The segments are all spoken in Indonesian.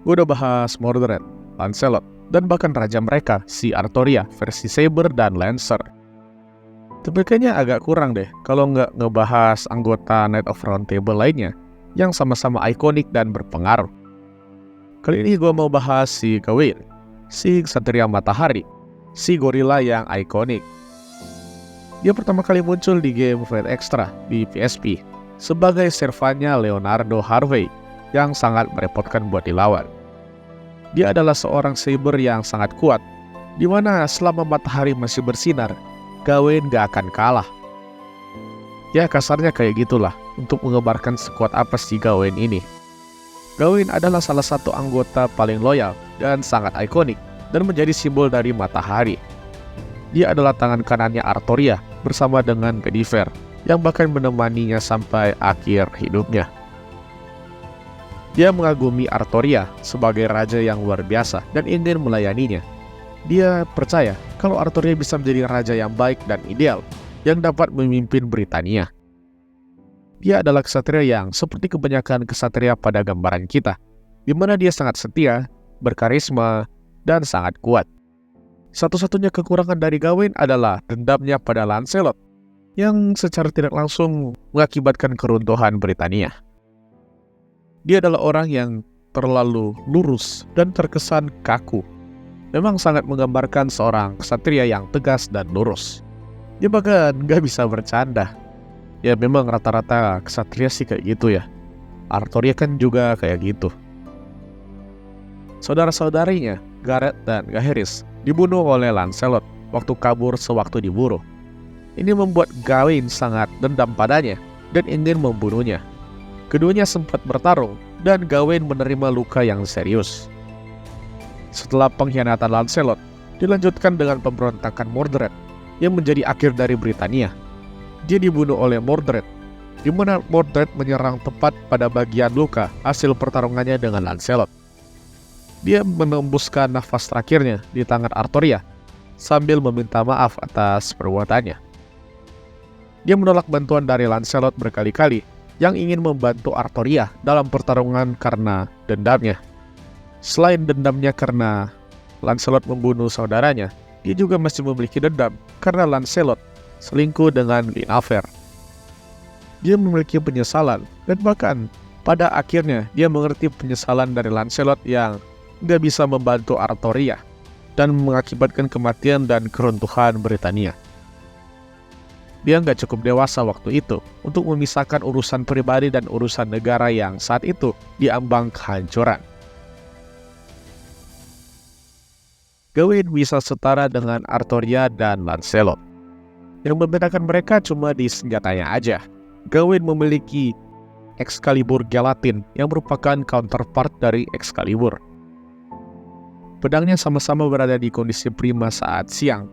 Gue udah bahas Mordred, Lancelot, dan bahkan raja mereka, si Artoria versi Saber dan Lancer. Tapi kayaknya agak kurang deh kalau nggak ngebahas anggota Knight of Round Table lainnya yang sama-sama ikonik dan berpengaruh. Kali ini gue mau bahas si Gawain, si Ksatria Matahari, si gorila yang ikonik. Dia pertama kali muncul di game Fate Extra di PSP sebagai servannya Leonardo Harvey yang sangat merepotkan buat dilawan. Dia adalah seorang saber yang sangat kuat, di mana selama matahari masih bersinar, Gawain gak akan kalah. Ya kasarnya kayak gitulah untuk mengebarkan sekuat apa si Gawain ini. Gawain adalah salah satu anggota paling loyal dan sangat ikonik dan menjadi simbol dari matahari. Dia adalah tangan kanannya Artoria bersama dengan Bedivere yang bahkan menemaninya sampai akhir hidupnya. Dia mengagumi Artoria sebagai raja yang luar biasa dan ingin melayaninya. Dia percaya kalau Artoria bisa menjadi raja yang baik dan ideal yang dapat memimpin Britania. Dia adalah ksatria yang seperti kebanyakan ksatria pada gambaran kita, di mana dia sangat setia, berkarisma, dan sangat kuat. Satu-satunya kekurangan dari Gawain adalah dendamnya pada Lancelot, yang secara tidak langsung mengakibatkan keruntuhan Britania. Dia adalah orang yang terlalu lurus dan terkesan kaku. Memang sangat menggambarkan seorang ksatria yang tegas dan lurus. Dia bahkan gak bisa bercanda. Ya memang rata-rata ksatria sih kayak gitu ya. Artoria kan juga kayak gitu. Saudara-saudarinya, Gareth dan Gaheris, dibunuh oleh Lancelot waktu kabur sewaktu diburu. Ini membuat Gawain sangat dendam padanya dan ingin membunuhnya. Keduanya sempat bertarung dan Gawain menerima luka yang serius. Setelah pengkhianatan Lancelot, dilanjutkan dengan pemberontakan Mordred yang menjadi akhir dari Britania. Dia dibunuh oleh Mordred, di mana Mordred menyerang tepat pada bagian luka hasil pertarungannya dengan Lancelot. Dia menembuskan nafas terakhirnya di tangan Artoria sambil meminta maaf atas perbuatannya. Dia menolak bantuan dari Lancelot berkali-kali yang ingin membantu Artoria dalam pertarungan karena dendamnya. Selain dendamnya karena Lancelot membunuh saudaranya, dia juga masih memiliki dendam karena Lancelot selingkuh dengan Guinevere. Dia memiliki penyesalan dan bahkan pada akhirnya dia mengerti penyesalan dari Lancelot yang gak bisa membantu Artoria dan mengakibatkan kematian dan keruntuhan Britania. Dia gak cukup dewasa waktu itu untuk memisahkan urusan pribadi dan urusan negara yang saat itu diambang kehancuran. Gawain bisa setara dengan Artoria dan Lancelot. Yang membedakan mereka cuma di senjatanya aja. Gawain memiliki Excalibur Gelatin yang merupakan counterpart dari Excalibur. Pedangnya sama-sama berada di kondisi prima saat siang.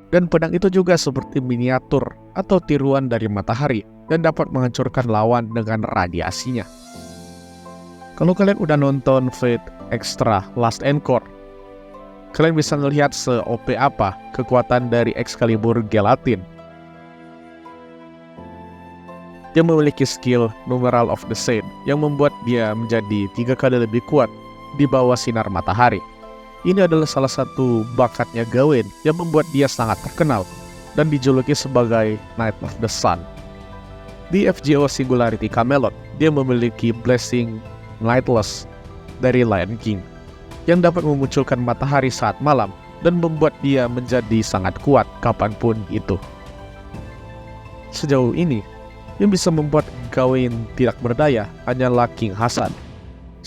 Dan pedang itu juga seperti miniatur atau tiruan dari matahari dan dapat menghancurkan lawan dengan radiasinya. Kalau kalian udah nonton Fate Extra Last Encore, kalian bisa ngelihat se-OP apa kekuatan dari Excalibur Gelatin. Dia memiliki skill Numeral of the Saint yang membuat dia menjadi 3 kali lebih kuat di bawah sinar matahari. Ini adalah salah satu bakatnya Gawain yang membuat dia sangat terkenal dan dijuluki sebagai Knight of the Sun. Di FGO Singularity Camelot, dia memiliki Blessing Nightless dari Lion King yang dapat memunculkan matahari saat malam dan membuat dia menjadi sangat kuat kapanpun itu. Sejauh ini, yang bisa membuat Gawain tidak berdaya hanyalah King Hasan,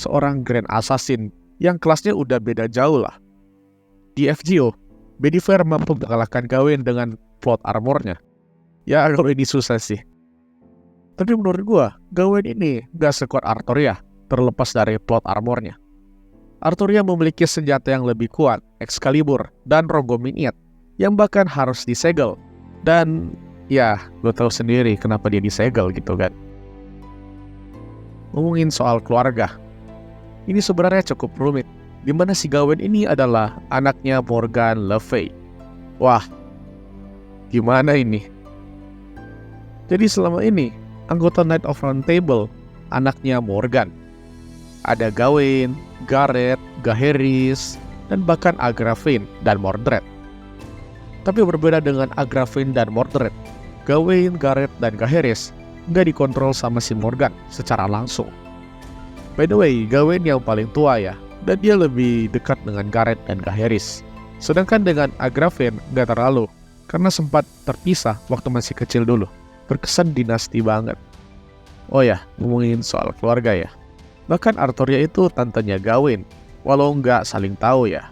seorang Grand Assassin yang kelasnya udah beda jauh lah. Di FGO, Bedivere mampu mengalahkan Gawain dengan plot armornya. Ya kalau ini susah sih. Tapi menurut gua, Gawain ini gak sekuat Artoria terlepas dari plot armornya. Artoria memiliki senjata yang lebih kuat, Excalibur dan Rogominiat, yang bahkan harus disegel. Dan ya, lo tahu sendiri kenapa dia disegel gitu kan. Ngomongin soal keluarga, ini sebenarnya cukup rumit, di mana si Gawain ini adalah anaknya Morgan Le Fay. Wah, gimana ini? Jadi selama ini, anggota Knight of Round Table, anaknya Morgan. Ada Gawain, Gareth, Gaheris, dan bahkan Agravain dan Mordred. Tapi berbeda dengan Agravain dan Mordred, Gawain, Gareth, dan Gaheris nggak dikontrol sama si Morgan secara langsung. By the way, Gawain yang paling tua ya, dan dia lebih dekat dengan Gareth dan Gaheris. Sedangkan dengan Agravain nggak terlalu, karena sempat terpisah waktu masih kecil dulu. Berkesan dinasti banget. Oh ya, ngomongin soal keluarga ya. Bahkan Artoria itu tantenya Gawain, walau nggak saling tahu ya.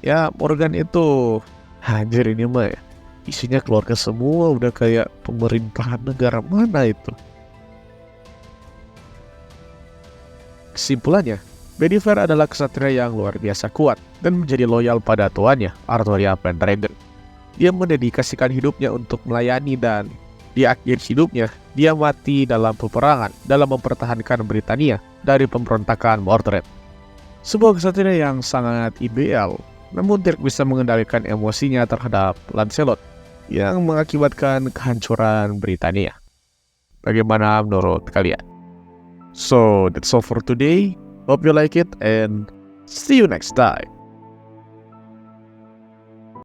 Ya, Morgan itu, anjir ini mah ya, isinya keluarga semua udah kayak pemerintahan negara mana itu. Kesimpulannya, Bennifer adalah ksatria yang luar biasa kuat dan menjadi loyal pada tuannya, Artoria Pendragon. Dia mendedikasikan hidupnya untuk melayani dan di akhir hidupnya, dia mati dalam peperangan dalam mempertahankan Britania dari pemberontakan Mordred. Sebuah ksatria yang sangat ideal, namun tidak bisa mengendalikan emosinya terhadap Lancelot yang mengakibatkan kehancuran Britania. Bagaimana menurut kalian? So, that's all for today. Hope you like it and see you next time.